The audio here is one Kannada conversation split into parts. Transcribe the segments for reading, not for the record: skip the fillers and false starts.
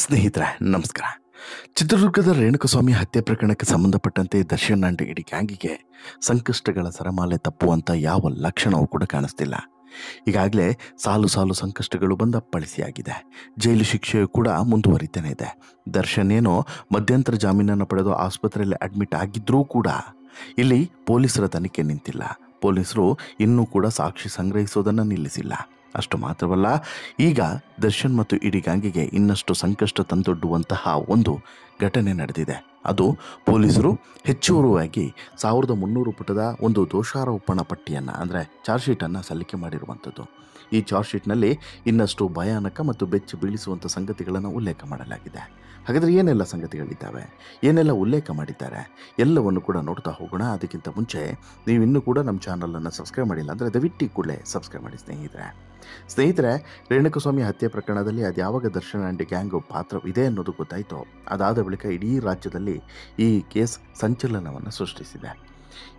ಸ್ನೇಹಿತರೆ ನಮಸ್ಕಾರ. ಚಿತ್ರದುರ್ಗದ ರೇಣುಕಸ್ವಾಮಿ ಹತ್ಯೆ ಪ್ರಕರಣಕ್ಕೆ ಸಂಬಂಧಪಟ್ಟಂತೆ ದರ್ಶನ್ ಅಂಡ್ ಇಡೀ ಗ್ಯಾಂಗಿಗೆ ಸಂಕಷ್ಟಗಳ ಸರಮಾಲೆ ತಪ್ಪುವಂಥ ಯಾವ ಲಕ್ಷಣವೂ ಕೂಡ ಕಾಣಿಸ್ತಿಲ್ಲ. ಈಗಾಗಲೇ ಸಾಲು ಸಾಲು ಸಂಕಷ್ಟಗಳು ಬಂದ ಪಳಿಸಿಯಾಗಿದೆ. ಜೈಲು ಶಿಕ್ಷೆಯೂ ಕೂಡ ಮುಂದುವರಿತಾನೆ ಇದೆ. ದರ್ಶನ್ ಏನೋ ಮಧ್ಯಂತರ ಜಾಮೀನನ್ನು ಪಡೆದು ಆಸ್ಪತ್ರೆಯಲ್ಲಿ ಅಡ್ಮಿಟ್ ಆಗಿದ್ರೂ ಕೂಡ ಇಲ್ಲಿ ಪೊಲೀಸರ ತನಿಖೆ ನಿಂತಿಲ್ಲ. ಪೊಲೀಸರು ಇನ್ನೂ ಕೂಡ ಸಾಕ್ಷಿ ಸಂಗ್ರಹಿಸೋದನ್ನು ನಿಲ್ಲಿಸಿಲ್ಲ. ಅಷ್ಟು ಮಾತ್ರವಲ್ಲ, ಈಗ ದರ್ಶನ್ ಮತ್ತು ಇಡೀ ಗ್ಯಾಂಗಿಗೆ ಇನ್ನಷ್ಟು ಸಂಕಷ್ಟ ತಂದೊಡ್ಡುವಂತಹ ಒಂದು ಘಟನೆ ನಡೆದಿದೆ. ಅದು ಪೊಲೀಸರು ಹೆಚ್ಚುವರಿಯಾಗಿ 1300 ಪುಟದ ಒಂದು ದೋಷಾರೋಪಣಾ ಪಟ್ಟಿಯನ್ನು ಅಂದರೆ ಚಾರ್ಜ್ ಶೀಟನ್ನು ಸಲ್ಲಿಕೆ ಮಾಡಿರುವಂಥದ್ದು. ಈ ಚಾರ್ಜ್ ಶೀಟ್ನಲ್ಲಿ ಇನ್ನಷ್ಟು ಭಯಾನಕ ಮತ್ತು ಬೆಚ್ಚಿ ಬೀಳಿಸುವಂಥ ಸಂಗತಿಗಳನ್ನು ಉಲ್ಲೇಖ ಮಾಡಲಾಗಿದೆ. ಹಾಗಾದರೆ ಏನೆಲ್ಲ ಸಂಗತಿಗಳಿದ್ದಾವೆ, ಏನೆಲ್ಲ ಉಲ್ಲೇಖ ಮಾಡಿದ್ದಾರೆ, ಎಲ್ಲವನ್ನು ಕೂಡ ನೋಡ್ತಾ ಹೋಗೋಣ. ಅದಕ್ಕಿಂತ ಮುಂಚೆ ನೀವು ಇನ್ನೂ ಕೂಡ ನಮ್ಮ ಚಾನಲನ್ನು ಸಬ್ಸ್ಕ್ರೈಬ್ ಮಾಡಿಲ್ಲ ಅಂದರೆ ದಯವಿಟ್ಟು ಕೂಡಲೇ ಸಬ್ಸ್ಕ್ರೈಬ್ ಮಾಡಿ ಸ್ನೇಹಿತರೆ. ರೇಣುಕಸ್ವಾಮಿ ಹತ್ಯೆ ಪ್ರಕರಣದಲ್ಲಿ ಅದು ಯಾವಾಗ ದರ್ಶನ್ ಆ್ಯಂಡ್ ಗ್ಯಾಂಗ್ ಪಾತ್ರವಿದೆ ಅನ್ನೋದು ಗೊತ್ತಾಯಿತು, ಅದಾದ ಬಳಿಕ ಇಡೀ ರಾಜ್ಯದಲ್ಲಿ ಈ ಕೇಸ್ ಸಂಚಲನವನ್ನು ಸೃಷ್ಟಿಸಿದೆ.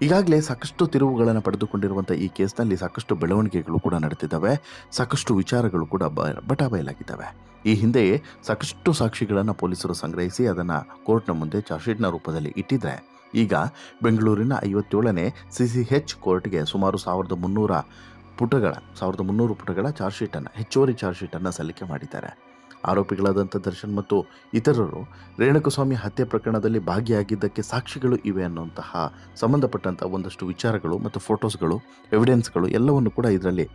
ಈಗಾಗಲೇ ಸಾಕಷ್ಟು ತಿರುವುಗಳನ್ನು ಪಡೆದುಕೊಂಡಿರುವಂಥ ಈ ಕೇಸ್ನಲ್ಲಿ ಸಾಕಷ್ಟು ಬೆಳವಣಿಗೆಗಳು ಕೂಡ ನಡೆದಿದ್ದಾವೆ. ಸಾಕಷ್ಟು ವಿಚಾರಗಳು ಕೂಡ ಬಟಾಬಯಲಾಗಿದ್ದಾವೆ. ಈ ಹಿಂದೆಯೇ ಸಾಕಷ್ಟು ಸಾಕ್ಷಿಗಳನ್ನು ಪೊಲೀಸರು ಸಂಗ್ರಹಿಸಿ ಅದನ್ನು ಕೋರ್ಟ್ನ ಮುಂದೆ ಚಾರ್ಜ್ ಶೀಟ್ನ ರೂಪದಲ್ಲಿ ಇಟ್ಟಿದ್ರೆ, ಈಗ ಬೆಂಗಳೂರಿನ 57ನೇ CCH ಕೋರ್ಟ್ಗೆ ಸುಮಾರು 1300 ಪುಟಗಳ ಚಾರ್ಜ್ ಶೀಟನ್ನು, ಹೆಚ್ಚುವರಿ ಚಾರ್ಜ್ ಶೀಟನ್ನು ಸಲ್ಲಿಕೆ ಮಾಡಿದ್ದಾರೆ. ಆರೋಪಿಗಳಾದಂಥ ದರ್ಶನ್ ಮತ್ತು ಇತರರು ರೇಣುಕಸ್ವಾಮಿ ಹತ್ಯೆ ಪ್ರಕರಣದಲ್ಲಿ ಭಾಗಿಯಾಗಿದ್ದಕ್ಕೆ ಸಾಕ್ಷಿಗಳು ಇವೆ ಅನ್ನುವಂತಹ ಸಂಬಂಧಪಟ್ಟಂಥ ಒಂದಷ್ಟು ವಿಚಾರಗಳು ಮತ್ತು ಫೋಟೋಸ್ಗಳು, ಎವಿಡೆನ್ಸ್ಗಳು ಎಲ್ಲವನ್ನು ಕೂಡ ಇದರಲ್ಲಿ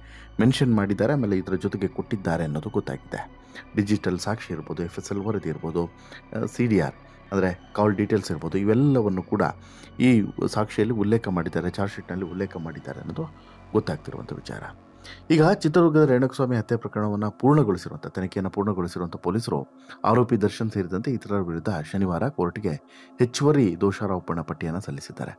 ಮೆನ್ಷನ್ ಮಾಡಿದ್ದಾರೆ. ಆಮೇಲೆ ಇದರ ಜೊತೆಗೆ ಕೊಟ್ಟಿದ್ದಾರೆ ಅನ್ನೋದು ಗೊತ್ತಾಗಿದೆ. ಡಿಜಿಟಲ್ ಸಾಕ್ಷಿ ಇರ್ಬೋದು, FSL ವರದಿ ಇರ್ಬೋದು, CDR ಅಂದರೆ ಕಾಲ್ ಡೀಟೇಲ್ಸ್ ಇರ್ಬೋದು, ಇವೆಲ್ಲವನ್ನು ಕೂಡ ಈ ಸಾಕ್ಷಿಯಲ್ಲಿ ಉಲ್ಲೇಖ ಮಾಡಿದ್ದಾರೆ, ಚಾರ್ಜ್ ಶೀಟ್ನಲ್ಲಿ ಉಲ್ಲೇಖ ಮಾಡಿದ್ದಾರೆ ಅನ್ನೋದು ಗೊತ್ತಾಗ್ತಿರುವಂಥ ವಿಚಾರ. ಈಗ ಚಿತ್ರದುರ್ಗದ ರೇಣುಕಸ್ವಾಮಿ ಹತ್ಯೆ ಪ್ರಕರಣವನ್ನು ತನಿಖೆಯನ್ನು ಪೂರ್ಣಗೊಳಿಸಿರುವಂಥ ಪೊಲೀಸರು ಆರೋಪಿ ದರ್ಶನ್ ಸೇರಿದಂತೆ ಇತರರ ವಿರುದ್ಧ ಶನಿವಾರ ಕೋರ್ಟ್ಗೆ ಹೆಚ್ಚುವರಿ ದೋಷಾರೋಪಣಾ ಪಟ್ಟಿಯನ್ನು ಸಲ್ಲಿಸಿದ್ದಾರೆ.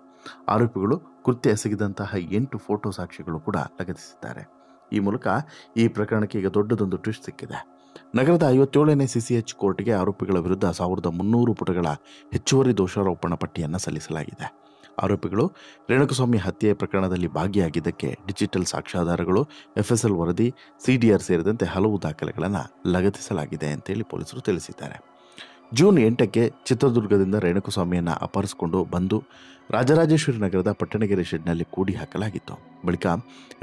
ಆರೋಪಿಗಳು ಕೃತ್ಯ ಎಸಗಿದಂತಹ 8 ಫೋಟೋ ಸಾಕ್ಷಿಗಳು ಕೂಡ ಲಗತ್ತಿಸಿದ್ದಾರೆ. ಈ ಮೂಲಕ ಈ ಪ್ರಕರಣಕ್ಕೆ ಈಗ ದೊಡ್ಡದೊಂದು ಟ್ವಿಸ್ಟ್ ಸಿಕ್ಕಿದೆ. ನಗರದ 57ನೇ CCH ಕೋರ್ಟ್ಗೆ ಆರೋಪಿಗಳ ವಿರುದ್ಧ 1300 ಪುಟಗಳ ಹೆಚ್ಚುವರಿ ದೋಷಾರೋಪಣಾ ಪಟ್ಟಿಯನ್ನು ಸಲ್ಲಿಸಲಾಗಿದೆ. ಆರೋಪಿಗಳು ರೇಣುಕಸ್ವಾಮಿ ಹತ್ಯೆ ಪ್ರಕರಣದಲ್ಲಿ ಭಾಗಿಯಾಗಿದ್ದಕ್ಕೆ ಡಿಜಿಟಲ್ ಸಾಕ್ಷ್ಯಾಧಾರಗಳು, FSL ವರದಿ, CDR ಸೇರಿದಂತೆ ಹಲವು ದಾಖಲೆಗಳನ್ನು ಲಗತ್ತಿಸಲಾಗಿದೆ ಅಂತೇಳಿ ಪೊಲೀಸರು ತಿಳಿಸಿದ್ದಾರೆ. ಜೂನ್ 8ಕ್ಕೆ ಚಿತ್ರದುರ್ಗದಿಂದ ರೇಣುಕಸ್ವಾಮಿಯನ್ನು ಅಪಹರಿಸಿಕೊಂಡು ಬಂದು ರಾಜರಾಜೇಶ್ವರಿ ನಗರದ ಪಟ್ಟಣಗೆರೆ ಶೆಡ್ನಲ್ಲಿ ಕೂಡಿ ಹಾಕಲಾಗಿತ್ತು. ಬಳಿಕ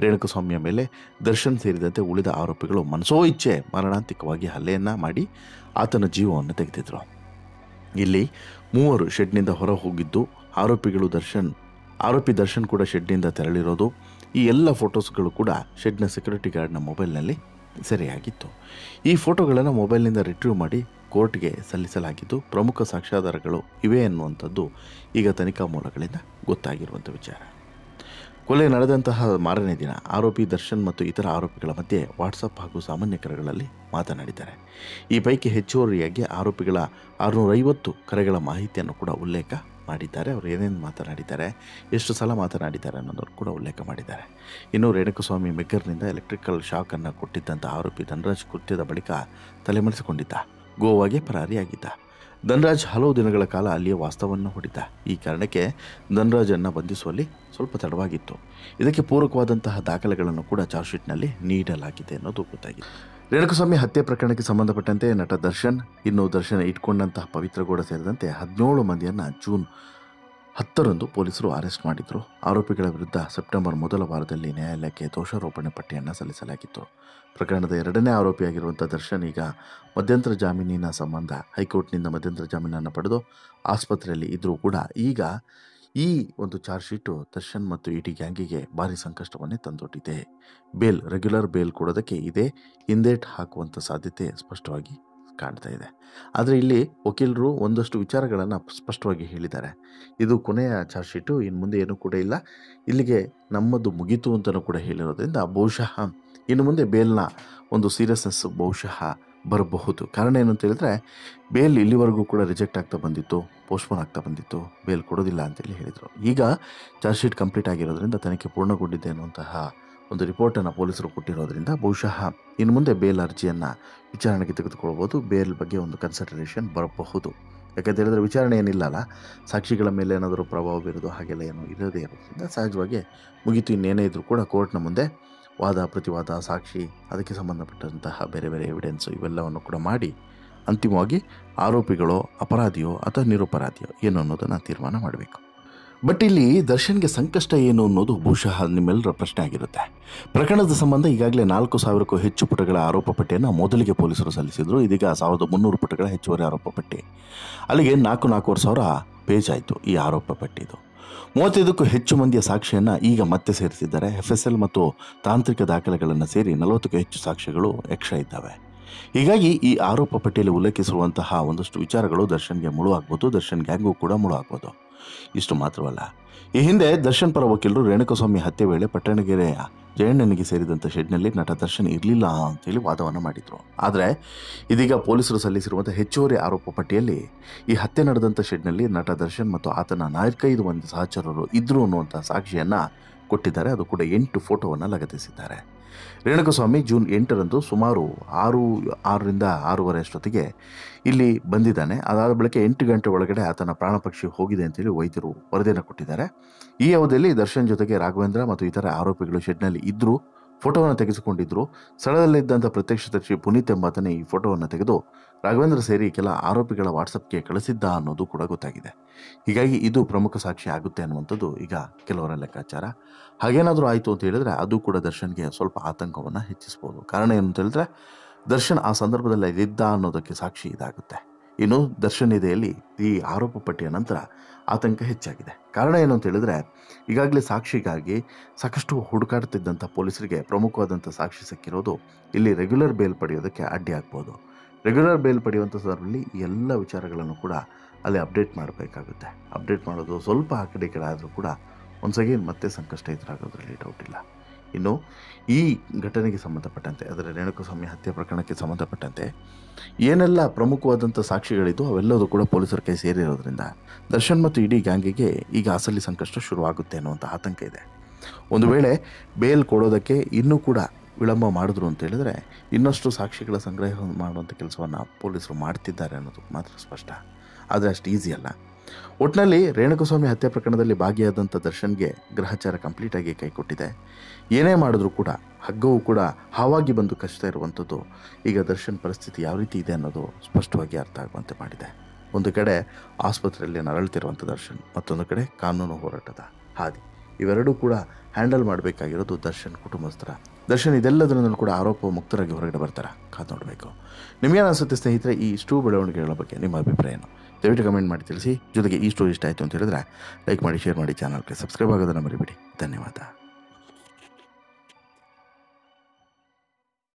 ರೇಣುಕಸ್ವಾಮಿಯ ಮೇಲೆ ದರ್ಶನ್ ಸೇರಿದಂತೆ ಉಳಿದ ಆರೋಪಿಗಳು ಮನಸೋ ಇಚ್ಛೆ ಮಾರಣಾಂತಿಕವಾಗಿ ಹಲ್ಲೆಯನ್ನು ಮಾಡಿ ಆತನ ಜೀವವನ್ನು ತೆಗೆದಿದ್ರು. ಇಲ್ಲಿ 3 ಶೆಡ್ನಿಂದ ಹೊರ ಹೋಗಿದ್ದು ಆರೋಪಿ ದರ್ಶನ್ ಕೂಡ ಶೆಡ್ನಿಂದ ತೆರಳಿರೋದು, ಈ ಎಲ್ಲ ಫೋಟೋಸ್ಗಳು ಕೂಡ ಶೆಡ್ನ ಸೆಕ್ಯೂರಿಟಿ ಗಾರ್ಡ್ನ ಮೊಬೈಲ್ನಲ್ಲಿ ಸೆರೆಯಾಗಿತ್ತು. ಈ ಫೋಟೋಗಳನ್ನು ಮೊಬೈಲ್ನಿಂದ ರಿಟ್ರೀವ್ ಮಾಡಿ ಕೋರ್ಟ್ಗೆ ಸಲ್ಲಿಸಲಾಗಿದ್ದು, ಪ್ರಮುಖ ಸಾಕ್ಷ್ಯಾಧಾರಗಳು ಇವೆ ಎನ್ನುವಂಥದ್ದು ಈಗ ತನಿಖಾ ಮೂಲಗಳಿಂದ ಗೊತ್ತಾಗಿರುವಂಥ ವಿಚಾರ. ಕೊಲೆ ನಡೆದಂತಹ ಮಾರನೇ ದಿನ ಆರೋಪಿ ದರ್ಶನ್ ಮತ್ತು ಇತರ ಆರೋಪಿಗಳ ಮಧ್ಯೆ ವಾಟ್ಸಪ್ ಹಾಗೂ ಸಾಮಾನ್ಯ ಕರೆಗಳಲ್ಲಿ ಮಾತನಾಡಿದ್ದಾರೆ. ಈ ಪೈಕಿ ಹೆಚ್ಚುವರಿಯಾಗಿ ಆರೋಪಿಗಳ 650 ಕರೆಗಳ ಮಾಹಿತಿಯನ್ನು ಕೂಡ ಉಲ್ಲೇಖ ಮಾಡಿದ್ದಾರೆ. ಅವರು ಏನೇನು ಮಾತನಾಡಿದ್ದಾರೆ, ಎಷ್ಟು ಸಲ ಮಾತನಾಡಿದ್ದಾರೆ ಅನ್ನೋದನ್ನು ಕೂಡ ಉಲ್ಲೇಖ ಮಾಡಿದ್ದಾರೆ. ಇನ್ನು ರೇಣುಕಸ್ವಾಮಿ ಮೆಗ್ಗರ್ನಿಂದ ಎಲೆಕ್ಟ್ರಿಕಲ್ ಶಾಕನ್ನು ಕೊಟ್ಟಿದ್ದಂಥ ಆರೋಪಿ ಧನರಾಜ್ ಕೃತ್ಯದ ಬಳಿಕ ತಲೆಮರೆಸಿಕೊಂಡಿದ್ದ, ಗೋವಾಗೆ ಪರಾರಿಯಾಗಿದ್ದ. ಧನರಾಜ್ ಹಲವು ದಿನಗಳ ಕಾಲ ಅಲ್ಲಿಯೇ ವಾಸ್ತವವನ್ನು ಹೂಡಿದ್ದ. ಈ ಕಾರಣಕ್ಕೆ ಧನರಾಜನ್ನು ಬಂಧಿಸುವಲ್ಲಿ ಸ್ವಲ್ಪ ತಡವಾಗಿತ್ತು. ಇದಕ್ಕೆ ಪೂರಕವಾದಂತಹ ದಾಖಲೆಗಳನ್ನು ಕೂಡ ಚಾರ್ಜ್ ಶೀಟ್ನಲ್ಲಿ ನೀಡಲಾಗಿದೆ ಅನ್ನೋದು ಗೊತ್ತಾಗಿದೆ. ರೇಣುಕಸ್ವಾಮಿ ಹತ್ಯೆ ಪ್ರಕರಣಕ್ಕೆ ಸಂಬಂಧಪಟ್ಟಂತೆ ನಟ ದರ್ಶನ್, ದರ್ಶನ್ ಇಟ್ಕೊಂಡಂತಹ ಪವಿತ್ರಗೌಡ ಸೇರಿದಂತೆ 17 ಮಂದಿಯನ್ನು ಜೂನ್ 10ರಂದು ಪೊಲೀಸರು ಅರೆಸ್ಟ್ ಮಾಡಿದ್ರು. ಆರೋಪಿಗಳ ವಿರುದ್ಧ ಸೆಪ್ಟೆಂಬರ್ ಮೊದಲ ವಾರದಲ್ಲಿ ನ್ಯಾಯಾಲಯಕ್ಕೆ ದೋಷಾರೋಪಣೆ ಪಟ್ಟಿಯನ್ನು ಸಲ್ಲಿಸಲಾಗಿತ್ತು. ಪ್ರಕರಣದ 2ನೇ ಆರೋಪಿಯಾಗಿರುವಂಥ ದರ್ಶನ್ ಈಗ ಮಧ್ಯಂತರ ಜಾಮೀನಿನ ಸಂಬಂಧ ಹೈಕೋರ್ಟ್ನಿಂದ ಮಧ್ಯಂತರ ಜಾಮೀನನ್ನು ಪಡೆದು ಆಸ್ಪತ್ರೆಯಲ್ಲಿ ಇದ್ದರೂ ಕೂಡ ಈಗ ಈ ಒಂದು ಚಾರ್ಜ್ ಶೀಟು ದರ್ಶನ್ ಮತ್ತು ಇಡೀ ಗ್ಯಾಂಗಿಗೆ ಭಾರಿ ಸಂಕಷ್ಟವನ್ನೇ ತಂದೊಡ್ಡಿದೆ. ರೆಗ್ಯುಲರ್ ಬೇಲ್ ಕೊಡೋದಕ್ಕೆ ಇದೇ ಹಿಂದೇಟು ಹಾಕುವಂಥ ಸಾಧ್ಯತೆ ಸ್ಪಷ್ಟವಾಗಿ ಕಾಣ್ತಾ ಇದೆ. ಆದರೆ ಇಲ್ಲಿ ವಕೀಲರು ಒಂದಷ್ಟು ವಿಚಾರಗಳನ್ನು ಸ್ಪಷ್ಟವಾಗಿ ಹೇಳಿದ್ದಾರೆ. ಇದು ಕೊನೆಯ ಚಾರ್ಜ್ ಶೀಟು, ಇನ್ನು ಮುಂದೆ ಏನೂ ಕೂಡ ಇಲ್ಲ, ಇಲ್ಲಿಗೆ ನಮ್ಮದು ಮುಗೀತು ಅಂತಲೂ ಕೂಡ ಹೇಳಿರೋದ್ರಿಂದ ಬಹುಶಃ ಇನ್ನು ಮುಂದೆ ಬೇಲ್ನ ಒಂದು ಸೀರಿಯಸ್ನೆಸ್ ಬಹುಶಃ ಬರಬಹುದು. ಕಾರಣ ಏನು ಅಂತ ಹೇಳಿದ್ರೆ, ಬೇಲ್ ಇಲ್ಲಿವರೆಗೂ ಕೂಡ ರಿಜೆಕ್ಟ್ ಆಗ್ತಾ ಬಂದಿತ್ತು, ಪೋಸ್ಟ್ಪೋನ್ ಆಗ್ತಾ ಬಂದಿತ್ತು, ಬೇಲ್ ಕೊಡೋದಿಲ್ಲ ಅಂತೇಳಿ ಹೇಳಿದರು. ಈಗ ಚಾರ್ಜ್ ಶೀಟ್ ಕಂಪ್ಲೀಟ್ ಆಗಿರೋದ್ರಿಂದ, ತನಿಖೆ ಪೂರ್ಣಗೊಂಡಿದೆ ಅನ್ನುವಂತಹ ಒಂದು ರಿಪೋರ್ಟನ್ನು ಪೊಲೀಸರು ಕೊಟ್ಟಿರೋದ್ರಿಂದ ಬಹುಶಃ ಇನ್ನು ಮುಂದೆ ಬೇಲ್ ಅರ್ಜಿಯನ್ನು ವಿಚಾರಣೆಗೆ ತೆಗೆದುಕೊಳ್ಬೋದು. ಬೇಲ್ ಬಗ್ಗೆ ಒಂದು ಕನ್ಸಿಡರೇಷನ್ ಬರಬಹುದು. ಯಾಕಂತ ಹೇಳಿದ್ರೆ ವಿಚಾರಣೆ ಏನಿಲ್ಲಲ್ಲ, ಸಾಕ್ಷಿಗಳ ಮೇಲೆ ಏನಾದರೂ ಪ್ರಭಾವ ಬೀರೋದು ಹಾಗೆಲ್ಲ ಏನೂ ಇರೋದೇ ಇರೋದ್ರಿಂದ ಸಹಜವಾಗಿ ಮುಗೀತು. ಇನ್ನೇನೇ ಇದ್ರೂ ಕೂಡ ಕೋರ್ಟ್ನ ಮುಂದೆ ವಾದ ಪ್ರತಿವಾದ, ಸಾಕ್ಷಿ, ಅದಕ್ಕೆ ಸಂಬಂಧಪಟ್ಟಂತಹ ಬೇರೆ ಬೇರೆ ಎವಿಡೆನ್ಸು ಇವೆಲ್ಲವನ್ನು ಕೂಡ ಮಾಡಿ ಅಂತಿಮವಾಗಿ ಆರೋಪಿಗಳೋ ಅಪರಾಧಿಯೋ ಅಥವಾ ನಿರಪರಾಧಿಯೋ ಏನು ಅನ್ನೋದನ್ನು ತೀರ್ಮಾನ ಮಾಡಬೇಕು. ಬಟ್ ಇಲ್ಲಿ ದರ್ಶನ್ಗೆ ಸಂಕಷ್ಟ ಏನು ಅನ್ನೋದು ಬಹುಶಃ ನಿಮ್ಮೆಲ್ಲರ ಪ್ರಶ್ನೆ ಆಗಿರುತ್ತೆ. ಪ್ರಕರಣದ ಸಂಬಂಧ ಈಗಾಗಲೇ 4,000ಕ್ಕೂ ಹೆಚ್ಚು ಪುಟಗಳ ಆರೋಪ ಪಟ್ಟಿಯನ್ನು ಮೊದಲಿಗೆ ಪೊಲೀಸರು ಸಲ್ಲಿಸಿದ್ರು. ಇದೀಗ 1,300 ಪುಟಗಳ ಹೆಚ್ಚುವರಿ ಆರೋಪ ಪಟ್ಟಿ. ಅಲ್ಲಿಗೆ 4,500 ಪೇಜ್ ಆಯಿತು ಈ ಆರೋಪ ಪಟ್ಟಿದು. 35ಕ್ಕೂ ಹೆಚ್ಚು ಮಂದಿಯ ಸಾಕ್ಷಿಯನ್ನು ಈಗ ಮತ್ತೆ ಸೇರಿಸಿದ್ದಾರೆ. FSL ಮತ್ತು ತಾಂತ್ರಿಕ ದಾಖಲೆಗಳನ್ನು ಸೇರಿ 40ಕ್ಕೂ ಹೆಚ್ಚು ಸಾಕ್ಷಿಗಳು ಎಕ್ಸ್ಟ್ರಾ ಇದ್ದಾವೆ. ಹೀಗಾಗಿ ಈ ಆರೋಪ ಪಟ್ಟಿಯಲ್ಲಿ ಉಲ್ಲೇಖಿಸಿರುವಂತಹ ಒಂದಷ್ಟು ವಿಚಾರಗಳು ದರ್ಶನ್ಗೆ ಮುಳು ಆಗ್ಬೋದು, ದರ್ಶನ್ ಗ್ಯಾಂಗೂ ಕೂಡ ಮುಳು ಆಗ್ಬೋದು. ಇಷ್ಟು ಮಾತ್ರವಲ್ಲ, ಈ ಹಿಂದೆ ದರ್ಶನ್ ಪರ ವಕೀಲರು ರೇಣುಕಾಸ್ವಾಮಿ ಹತ್ಯೆ ವೇಳೆ ಪಟ್ಟಣಗೆರೆಯ ಜಯಣ್ಣನಿಗೆ ಸೇರಿದಂಥ ಶೆಡ್ನಲ್ಲಿ ನಟ ದರ್ಶನ್ ಇರಲಿಲ್ಲ ಅಂತೇಳಿ ವಾದವನ್ನು ಮಾಡಿದರು. ಆದರೆ ಇದೀಗ ಪೊಲೀಸರು ಸಲ್ಲಿಸಿರುವಂಥ ಹೆಚ್ಚುವರಿ ಆರೋಪ ಪಟ್ಟಿಯಲ್ಲಿ ಈ ಹತ್ಯೆ ನಡೆದಂಥ ಶೆಡ್ನಲ್ಲಿ ನಟ ದರ್ಶನ್ ಮತ್ತು ಆತನ 4-5 ಮಂದಿ ಸಹಚರರು ಇದ್ದರು ಅನ್ನುವಂಥ ಸಾಕ್ಷಿಯನ್ನು ಕೊಟ್ಟಿದ್ದಾರೆ. ಅದು ಕೂಡ 8 ಫೋಟೋವನ್ನು ಲಗತ್ತಿಸಿದ್ದಾರೆ. ರೇಣುಕಾಸ್ವಾಮಿ ಜೂನ್ 8ರಂದು ಸುಮಾರು 6ರಿಂದ 6:30 ಅಷ್ಟೊತ್ತಿಗೆ ಇಲ್ಲಿ ಬಂದಿದ್ದಾನೆ. ಅದಾದ ಬಳಿಕ 8 ಗಂಟೆ ಒಳಗಡೆ ಆತನ ಪ್ರಾಣಪಕ್ಷಿ ಹೋಗಿದೆ ಅಂತೇಳಿ ವೈದ್ಯರು ವರದಿಯನ್ನು ಕೊಟ್ಟಿದ್ದಾರೆ. ಈ ಅವಧಿಯಲ್ಲಿ ದರ್ಶನ್ ಜೊತೆಗೆ ರಾಘವೇಂದ್ರ ಮತ್ತು ಇತರ ಆರೋಪಿಗಳು ಶೆಡ್ನಲ್ಲಿ ಇದ್ದರು, ಫೋಟೋವನ್ನು ತೆಗೆಸಿಕೊಂಡಿದ್ದರು. ಸ್ಥಳದಲ್ಲಿದ್ದಂಥ ಪ್ರತ್ಯಕ್ಷದರ್ಶಿ ಪುನೀತ್ ಎಂಬಾತನೇ ಈ ಫೋಟೋವನ್ನು ತೆಗೆದು ರಾಘವೇಂದ್ರ ಸೇರಿ ಕೆಲ ಆರೋಪಿಗಳ ವಾಟ್ಸಪ್ಗೆ ಕಳಿಸಿದ್ದ ಅನ್ನೋದು ಕೂಡ ಗೊತ್ತಾಗಿದೆ. ಹೀಗಾಗಿ ಇದು ಪ್ರಮುಖ ಸಾಕ್ಷಿ ಆಗುತ್ತೆ ಅನ್ನುವಂಥದ್ದು ಈಗ ಕೆಲವರ ಲೆಕ್ಕಾಚಾರ. ಹಾಗೇನಾದರೂ ಆಯಿತು ಅಂತ ಹೇಳಿದ್ರೆ ಅದು ಕೂಡ ದರ್ಶನ್ಗೆ ಸ್ವಲ್ಪ ಆತಂಕವನ್ನು ಹೆಚ್ಚಿಸ್ಬೋದು. ಕಾರಣ ಏನು ಅಂತ ಹೇಳಿದ್ರೆ ದರ್ಶನ್ ಆ ಸಂದರ್ಭದಲ್ಲಿ ಇದ್ದ ಅನ್ನೋದಕ್ಕೆ ಸಾಕ್ಷಿ ಇದಾಗುತ್ತೆ. ಇನ್ನು ದರ್ಶನ್ ಇದೆಯಲ್ಲಿ ಈ ಆರೋಪ ಪಟ್ಟಿಯ ನಂತರ ಆತಂಕ ಹೆಚ್ಚಾಗಿದೆ. ಕಾರಣ ಏನು ಅಂತ ಹೇಳಿದ್ರೆ ಈಗಾಗಲೇ ಸಾಕ್ಷಿಗಾಗಿ ಸಾಕಷ್ಟು ಹುಡುಕಾಡ್ತಿದ್ದಂಥ ಪೊಲೀಸರಿಗೆ ಪ್ರಮುಖವಾದಂಥ ಸಾಕ್ಷಿ ಸಿಕ್ಕಿರೋದು ಇಲ್ಲಿ ರೆಗ್ಯುಲರ್ ಬೇಲ್ ಪಡೆಯೋದಕ್ಕೆ ಅಡ್ಡಿ ಆಗ್ಬೋದು. ರೆಗ್ಯುಲರ್ ಬೇಲ್ ಪಡೆಯುವಂಥ ಸಂದರ್ಭದಲ್ಲಿ ಎಲ್ಲ ವಿಚಾರಗಳನ್ನು ಕೂಡ ಅಲ್ಲಿ ಅಪ್ಡೇಟ್ ಮಾಡಬೇಕಾಗುತ್ತೆ. ಅಪ್ಡೇಟ್ ಮಾಡೋದು ಸ್ವಲ್ಪ ಆ ಕಡೆ ಆದರೂ ಕೂಡ ಒನ್ಸ್ ಅಗೇನ್ ಮತ್ತೆ ಸಂಕಷ್ಟ ಎದುರಾಗೋದ್ರಲ್ಲಿ ಡೌಟ್ ಇಲ್ಲ. ಇನ್ನು ಈ ಘಟನೆಗೆ ಸಂಬಂಧಪಟ್ಟಂತೆ, ಅದರ ರೇಣುಕಾಸ್ವಾಮಿ ಹತ್ಯೆ ಪ್ರಕರಣಕ್ಕೆ ಸಂಬಂಧಪಟ್ಟಂತೆ ಏನೆಲ್ಲ ಪ್ರಮುಖವಾದಂಥ ಸಾಕ್ಷಿಗಳಿದ್ದು ಅವೆಲ್ಲದೂ ಕೂಡ ಪೊಲೀಸರ ಕೈ ಸೇರಿರೋದ್ರಿಂದ ದರ್ಶನ್ ಮತ್ತು ಇಡೀ ಗ್ಯಾಂಗಿಗೆ ಈಗ ಅಸಲಿ ಸಂಕಷ್ಟ ಶುರುವಾಗುತ್ತೆ ಅನ್ನುವಂಥ ಆತಂಕ ಇದೆ. ಒಂದು ವೇಳೆ ಬೇಲ್ ಕೊಡೋದಕ್ಕೆ ಇನ್ನೂ ಕೂಡ ವಿಳಂಬ ಮಾಡಿದ್ರು ಅಂತ ಹೇಳಿದ್ರೆ ಇನ್ನಷ್ಟು ಸಾಕ್ಷಿಗಳ ಸಂಗ್ರಹ ಮಾಡುವಂಥ ಕೆಲಸವನ್ನು ಪೊಲೀಸರು ಮಾಡ್ತಿದ್ದಾರೆ ಅನ್ನೋದು ಮಾತ್ರ ಸ್ಪಷ್ಟ. ಆದರೆ ಅಷ್ಟು ಈಸಿ ಅಲ್ಲ. ಒಟ್ಟಿನಲ್ಲಿ ರೇಣುಕಾಸ್ವಾಮಿ ಹತ್ಯೆ ಪ್ರಕರಣದಲ್ಲಿ ಭಾಗಿಯಾದಂಥ ದರ್ಶನ್ಗೆ ಗ್ರಹಚಾರ ಕಂಪ್ಲೀಟಾಗಿ ಕೈ ಕೊಟ್ಟಿದೆ. ಏನೇ ಮಾಡಿದ್ರೂ ಕೂಡ ಹಗ್ಗವು ಕೂಡ ಹಾವಾಗಿ ಬಂದು ಕಚ್ತಾ ಇರುವಂಥದ್ದು ಈಗ ದರ್ಶನ್ ಪರಿಸ್ಥಿತಿ ಯಾವ ರೀತಿ ಇದೆ ಅನ್ನೋದು ಸ್ಪಷ್ಟವಾಗಿ ಅರ್ಥ ಆಗುವಂತೆ ಮಾಡಿದೆ. ಒಂದು ಕಡೆ ಆಸ್ಪತ್ರೆಯಲ್ಲಿ ನರಳುತ್ತಿರುವಂಥ ದರ್ಶನ್, ಮತ್ತೊಂದು ಕಡೆ ಕಾನೂನು ಹೋರಾಟದ ಹಾದಿ. ಇವೆರಡೂ ಕೂಡ ಹ್ಯಾಂಡಲ್ ಮಾಡಬೇಕಾಗಿರೋದು ದರ್ಶನ್ ಕುಟುಂಬಸ್ಥರ. ದರ್ಶನ್ ಇದೆಲ್ಲದರಲ್ಲೂ ಕೂಡ ಆರೋಪ ಮುಕ್ತರಾಗಿ ಹೊರಗಡೆ ಬರ್ತಾರೆ, ಕಾದು ನೋಡಬೇಕು. ನಿಮಗೇನು ಅನಿಸುತ್ತೆ ಸ್ನೇಹಿತರೆ ಈ ಇಷ್ಟು ಬೆಳವಣಿಗೆಗಳ ಬಗ್ಗೆ ನಿಮ್ಮ ಅಭಿಪ್ರಾಯ ಏನು? ದಯವಿಟ್ಟು ಕಮೆಂಟ್ ಮಾಡಿ ತಿಳಿಸಿ. ಜೊತೆಗೆ ಈ ಸ್ಟೋರಿ ಇಷ್ಟ ಆಯಿತು ಅಂತ ಹೇಳಿದ್ರೆ ಲೈಕ್ ಮಾಡಿ, ಶೇರ್ ಮಾಡಿ, ಚಾನಲ್ಗೆ ಸಬ್ಸ್ಕ್ರೈಬ್ ಆಗೋದನ್ನು ಮರಿಬೇಡಿ. ಧನ್ಯವಾದ.